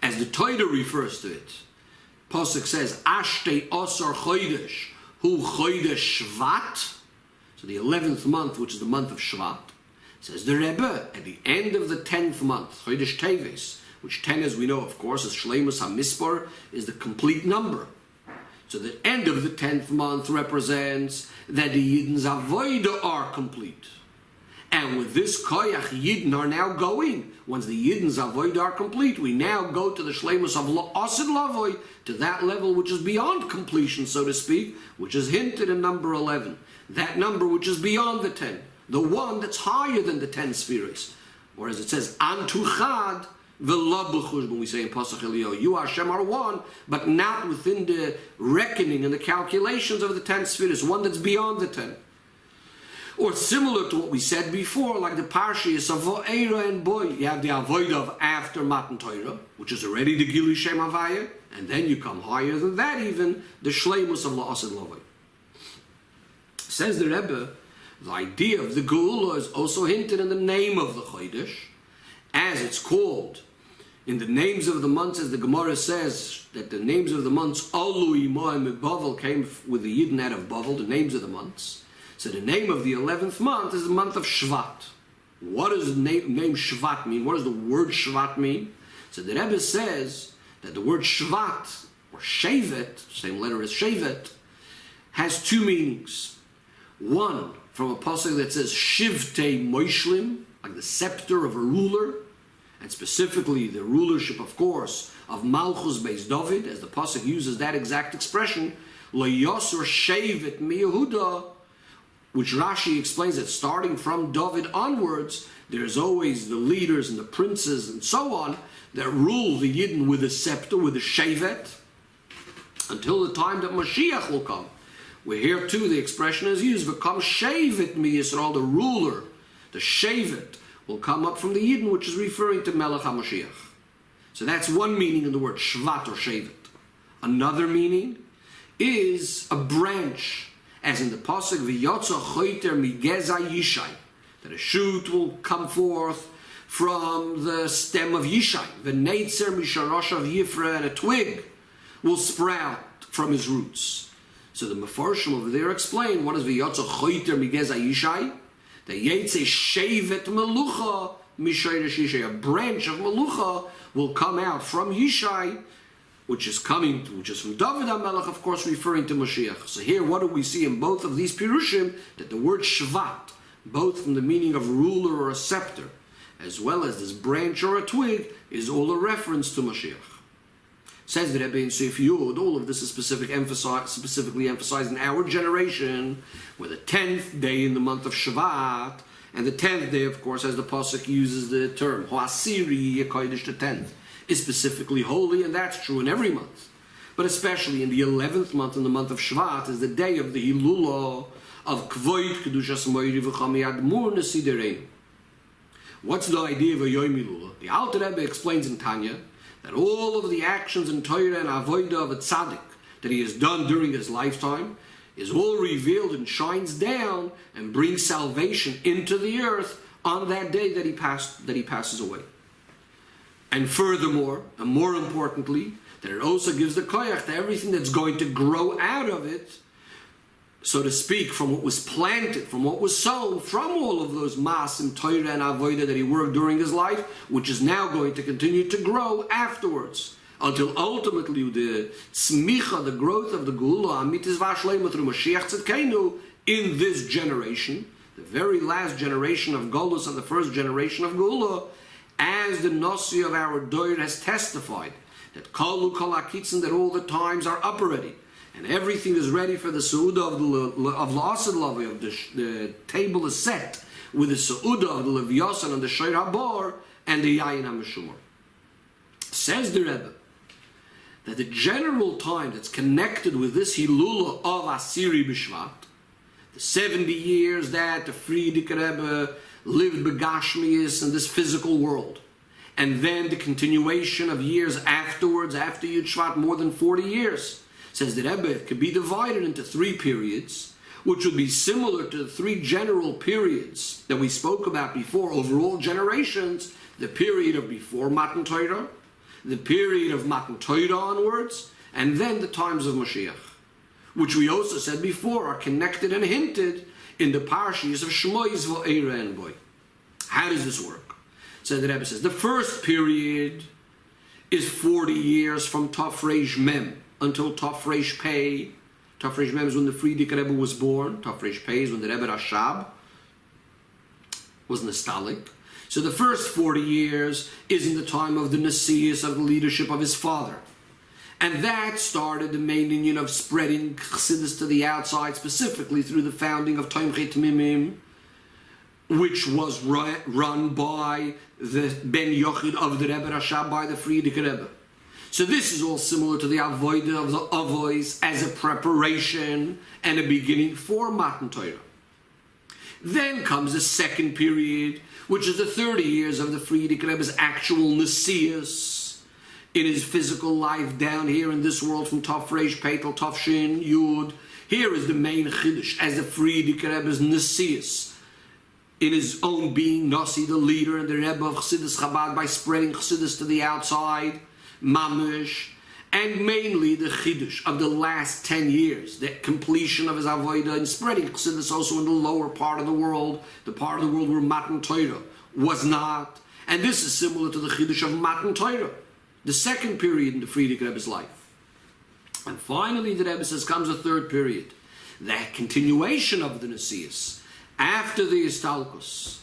As the Torah refers to it, Pasuk says, Ashtei Osar Chodesh, Hu Chodesh Shvat. So the 11th month, which is the month of Shvat. Says the Rebbe, at the end of the 10th month, Chodesh Teves, which 10, as we know, of course, is Shleimus HaMispar, is the complete number. So the end of the 10th month represents that the Yidden's Avodah are complete. And with this Koyach, Yidden are now going. Once the Yidden's Avodah are complete, we now go to the Shleimus of Asid Lavoi, to that level which is beyond completion, so to speak, which is hinted in number 11. That number which is beyond the 10. The one that's higher than the 10 spheres. Or as it says, Antu Chad, when we say in Pasach Eliyahu, you Hashem are one, but not within the reckoning and the calculations of the 10 spheres, one that's beyond the 10. Or similar to what we said before, like the Parshas of Voairo and Boy, you have the Avodah of after Matan Torah, which is already the Gilui Shem Havaya, and then you come higher than that even, the Shleimus of La'asid Lavoi. Says the Rebbe, the idea of the Geula is also hinted in the name of the Chodesh, as it's called in the names of the months, as the Gemara says that the names of the months, Alu Imoim Bavel, came with the Yidden out of Bavel, the names of the months. So the name of the 11th month is the month of Shvat. What does the name Shvat mean? What does the word Shvat mean? So the Rebbe says that the word Shvat, or Shevet, same letter as Shevet, has two meanings. One, from a pasuk that says Shivtei Moishlim, like the scepter of a ruler, and specifically the rulership, of course, of Malchus Beis David, as the pasuk uses that exact expression, Lo Yosur Shevet MiYehuda, which Rashi explains that starting from David onwards, there's always the leaders and the princes and so on that rule the Yidden with a scepter, with a shevet, until the time that Mashiach will come. Where here too the expression is used, V'kam shevet mi Yisrael, the ruler, the shevet, will come up from the Yidden, which is referring to Melech HaMashiach. So that's one meaning in the word shvat or shevet. Another meaning is a branch, as in the pasuk V'yotza choiter migeza Yishai, that a shoot will come forth from the stem of Yishai. V'neitzer misharosh of Yifra, and a twig will sprout from his roots. So the Mefarshim over there explain what is V'yotza choiter migeza Yishai. The Yetze shevet melucha mishayresh Yishai, a branch of melucha will come out from Yishai, which is from David HaMelech, of course, referring to Mashiach. So here, what do we see in both of these pirushim? That the word shvat, both from the meaning of ruler or a scepter, as well as this branch or a twig, is all a reference to Mashiach. Says the Rebbe in Seif Yud, all of this is specifically emphasized in our generation, where the 10th day in the month of Shvat, and the 10th day, of course, as the pasuk uses the term, Ho'asiri Yekodesh, the 10th, is specifically holy, and that's true in every month. But especially in the 11th month, in the month of Shvat, is the day of the Hilula of Kvoid Kedushas Moiri V'chami Admur Nesiderein. What's the idea of a Yom Hilula? The Alter Rebbe explains in Tanya that all of the actions in Torah and Avodah of a tzaddik that he has done during his lifetime is all revealed and shines down and brings salvation into the earth on that day that he passes away. And furthermore, and more importantly, that it also gives the koyach to everything that's going to grow out of it, so to speak, from what was planted, from what was sown, from all of those masim, Torah and Avodah that he worked during his life, which is now going to continue to grow afterwards, until ultimately the tzmicha, the growth of the Geula, amitis v'ashleima through Mashiach Tzidkenu, in this generation, the very last generation of Golus and the first generation of Geula, as the Nasi of our Doir has testified, that Kalu Kol HaKitzin, that all the times are up already, and everything is ready for the Seudah of La'asad Lavi, of the table is set with the Seudah of the Leviasan and the Shoir HaBor and the Yayin HaMeshumar. Says the Rebbe that the general time that's connected with this Hilula of Asiri B'Shvat, the 70 years that the Frierdiker Rebbe lived Begashmius in this physical world, and then the continuation of years afterwards, after Yud Shvat, more than 40 years. Says the Rebbe, it could be divided into 3 periods, which would be similar to the 3 general periods that we spoke about before, overall generations: the period of before Matan Torah, the period of Matan Torah onwards, and then the times of Mashiach, which we also said before are connected and hinted in the parashas of Shmois, Voairo, and Boy. How does this work? So the Rebbe says the first period is 40 years from Taf Reish Mem until Taf Reish Pei. Taf Reish Mem is when the Frierdiker Rebbe was born. Taf Reish Pei is when the Rebbe Rashab was Nastalik. So the first 40 years is in the time of the Nasius, of the leadership of his father. And that started the main union of spreading Chassidus to the outside, specifically through the founding of Tomchei Tmimim, which was run by the Ben Yochid of the Rebbe Rashab, by the Frierdiker Rebbe. So this is all similar to the Avodah of the Avois as a preparation and a beginning for Matan Torah. Then comes the second period, which is the 30 years of the Frierdiker Rebbe's actual Nasius in his physical life down here in this world, from Taf Reish Pei till Taf Shin Yud. Here is the main Chiddush as the Frierdiker Rebbe's Nasius, in his own being Nasi, the leader and the Rebbe of Chassidus Chabad, by spreading Chassidus to the outside, Mamish, and mainly the Chiddush of the last 10 years, the completion of his Avodah and spreading Chassidus also in the lower part of the world, the part of the world where Matan Torah was not. And this is similar to the Chiddush of Matan Torah, the second period in the Frierdiker Rebbe's life. And finally, the Rebbe says, comes a third period, that continuation of the Nasius, after the Istalkus,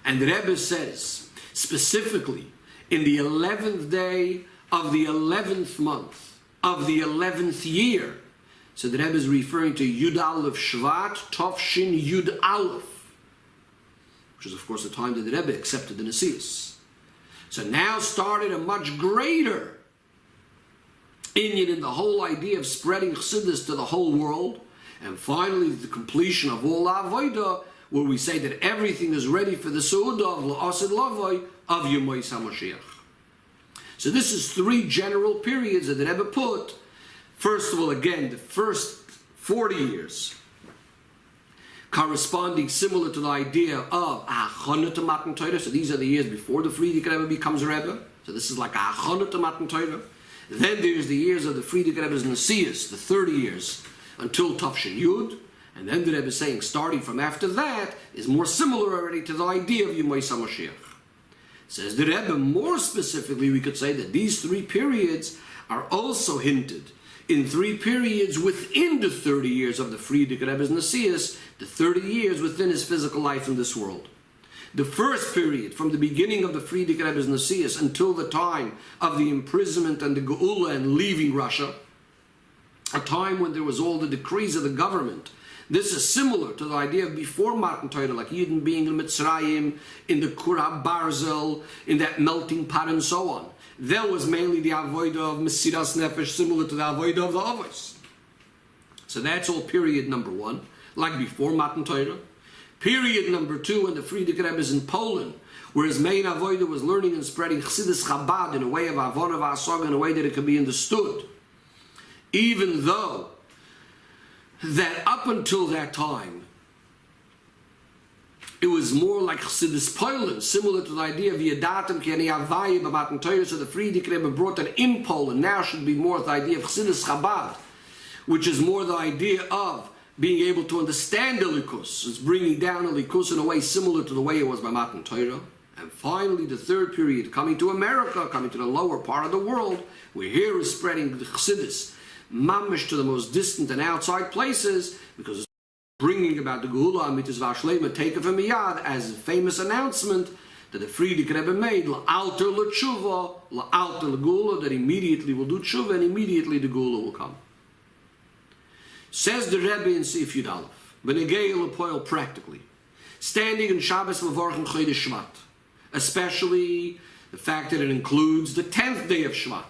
And the Rebbe says, specifically, in the 11th day of the 11th month of the 11th year. So the Rebbe is referring to Yud Aleph Shvat, Tovshin Yud Aleph, which is of course the time that the Rebbe accepted the Nesius. So now started a much greater inyan in the whole idea of spreading Chassidus to the whole world, and finally the completion of all Avodah, where we say that everything is ready for the Seudah of La'asid Lavoi of Yemais HaMashiach. So this is three general periods that the Rebbe put. First of all, again, the first 40 years, corresponding similar to the idea of Achana to Matan Torah. So these are the years before the Frierdiker Rebbe becomes a Rebbe. So this is like Achana to Matan Torah. Then there's the years of the Frierdiker Rebbe's Nesius, the 30 years, until Tavshin Yud. And then the Rebbe is saying, starting from after that, is more similar already to the idea of Yemais HaMashiach. Says the Rebbe, more specifically, we could say that these three periods are also hinted in three periods within the 30 years of the Frierdiker Rebbe's Nesius, the 30 years within his physical life in this world. The first period, from the beginning of the Frierdiker Rebbe's Nesius until the time of the imprisonment and the Geula and leaving Russia, a time when there was all the decrees of the government. This is similar to the idea of before Matan Torah, like Yidden being in Mitzrayim, in the Kurab Barzel, in that melting pot and so on. There was mainly the Avodah of Mesiras Nefesh, similar to the Avodah of the Avos. So that's all period number one, like before Matan Torah. Period number two, when the Frierdiker Rebbe is in Poland, where his main Avodah was learning and spreading Chassidus Chabad in a way of Avon of Asog, in a way that it could be understood. Even though that up until that time, it was more like Chassidus Poland, similar to the idea of Yadatim Ki Ani Avayim B'Matan Torah. So the Frierdiker Rebbe brought that in Poland. Now should be more the idea of Chassidus Chabad, which is more the idea of being able to understand the Likus. It's bringing down the Likus in a way similar to the way it was by Matan Torah. And finally, the third period, coming to America, coming to the lower part of the world, where here is spreading the Chassidus mamish to the most distant and outside places, because it's bringing about the Geula Amitis Vashlema Takeoff and Miyad, as a famous announcement that the Frierdiker Rebbe made, La'alter L'Tshuva, La'alter L'Geula, that immediately will do Tshuva and immediately the Geula will come. Says the Rebbe in Sif Yud Aleph, B'negei L'Poil practically, standing in Shabbos Mavorchen Chodesh Shvat, especially the fact that it includes the 10th day of Shvat.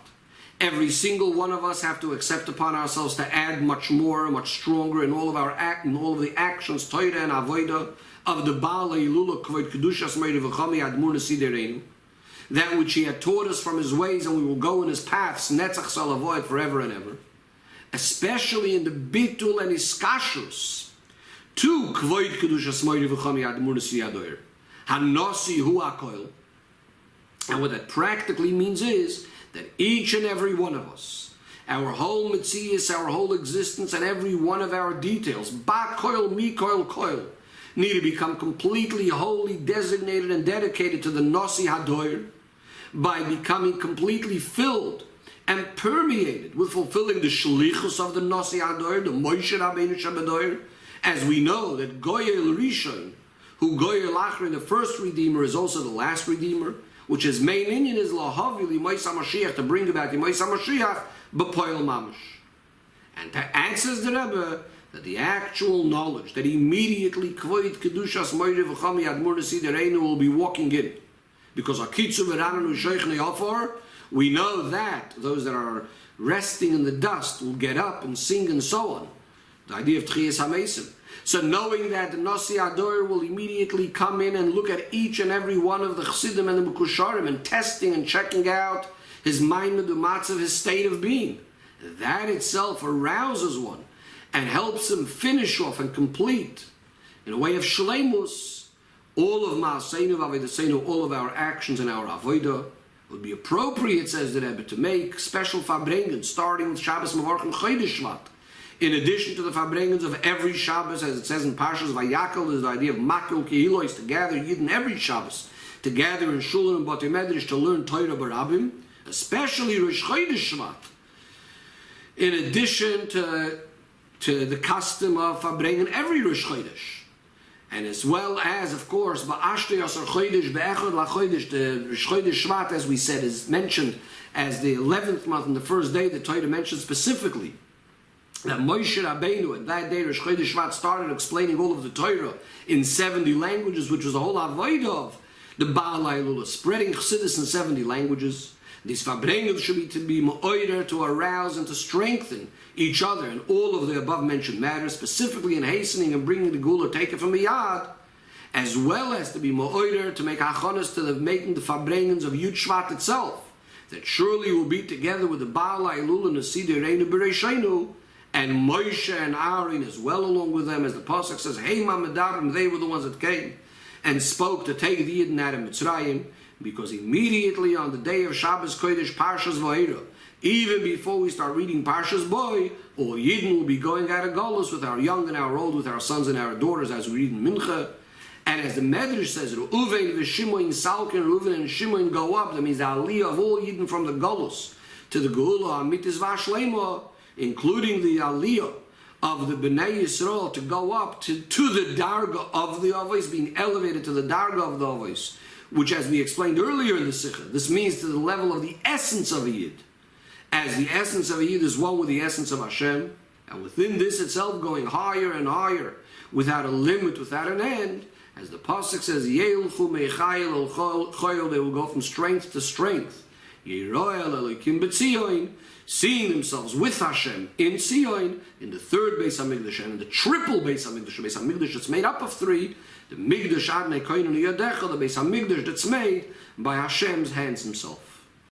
Every single one of us have to accept upon ourselves to add much more, much stronger in all of our in all of the actions, Torah and Avodah of the Baal Ilula Kvod Kedushas Meir V'Chami Admur Nesidereinu, that which he had taught us from his ways, and we will go in his paths, Netzach shall avoid forever and ever. Especially in the Bitul and Iskashus to Kvod Kedushas Meir V'Chami Admur Nesidereinu, Hanasi Hu HaKoil. And what that practically means is that each and every one of us, our whole Metzias, our whole existence, and every one of our details, Ba Koil, Mi Koil, Koil, need to become completely wholly designated and dedicated to the Nasi Hadoir by becoming completely filled and permeated with fulfilling the Shlichus of the Nasi Hadoir, the Moshe Rabbeinu Shabadoir, as we know that Goyel Rishon, who Goyel Achron, the first Redeemer, is also the last Redeemer, which his main inyan is Lahavi Yemais HaMashiach, to bring about Yemais HaMashiach b'poil mamash. And to answers the Rebbe that the actual knowledge that immediately Kvod Kedushas Meir V'Chami Admur Nesidereinu will be walking in, because Akitzu V'Rananu Sheikh Ne'afar, we know that those that are resting in the dust will get up and sing and so on. The idea of Tchias HaMesim. So knowing that the Nasi Ador will immediately come in and look at each and every one of the Chassidim and the Mekusharim and testing and checking out his mind medumatz of his state of being, that itself arouses one and helps him finish off and complete, in a way of shleimus, all of Ma'aseinu v'Avodaseinu, all of our actions and our avodah. Would be appropriate, says the Rebbe, to make special farbrengen, starting with Shabbos Mavorchen Chodesh Shvat. In addition to the farbrengens of every Shabbos, as it says in Parshas Vayakel, is the idea of Makil Kehilois, to gather Yidden every Shabbos, to gather in Shulin and Bati Medrash to learn Torah Barabim, especially Rosh Chodesh Shvat. In addition to the custom of farbrengen every Rosh Chodesh. And as well as, of course, Ba'ashti Asar Chodesh Be'echad LaChodesh, the Chodesh Shvat, as we said, is mentioned as the 11th month and the first day. The Torah mentioned specifically that Moshe Rabbeinu, at that day, Rosh Chodesh Shvat, started explaining all of the Torah in 70 languages, which was the whole avodah of the Baal Ha'ilula, spreading Chassidus in 70 languages. These Fabrengen should be Ma'oider, to arouse and to strengthen each other in all of the above mentioned matters, specifically in hastening and bringing the Gula taken from the Yad, as well as to be Ma'oider, to make Hachonas to the making the Fabrengens of Yud Shvat itself, that surely will be together with the Baal Ha'ilula and the Siddur Reinu B'Reishenu, and Moshe and Aaron as well along with them, as the Pasuk says, Hey Ma'medarim, they were the ones that came and spoke to take the Yidden out of Mitzrayim, because immediately on the day of Shabbos Kodesh, Parshas Voairo, even before we start reading Parshas Boy, all Yidden will be going out of Golus with our young and our old, with our sons and our daughters, as we read in Mincha. And as the Medrash says, Reuven v'Shimon Salkin, Reuven and Shimon go up. That means the Aliyah of all Yidden from the Golus to the Geula Amitis Vashlema, including the Aliyah of the Bnei Yisrael to go up to the Darga of the Avos, being elevated to the Darga of the Avos, which, as we explained earlier in the Sikha, this means to the level of the essence of a Yid. As the essence of a Yid is one with the essence of Hashem, and within this itself going higher and higher, without a limit, without an end, as the Pasuk says, Yeilchu me'chayil el choyel, they will go from strength to strength. Yeroel elikim b'tzion, seeing themselves with Hashem in Tzion, in the third Beis HaMikdash, and in the triple Beis HaMikdash that's made up of three, the Migdash Adnei Koinen Yadecha, the Beis HaMikdash that's made by Hashem's hands himself.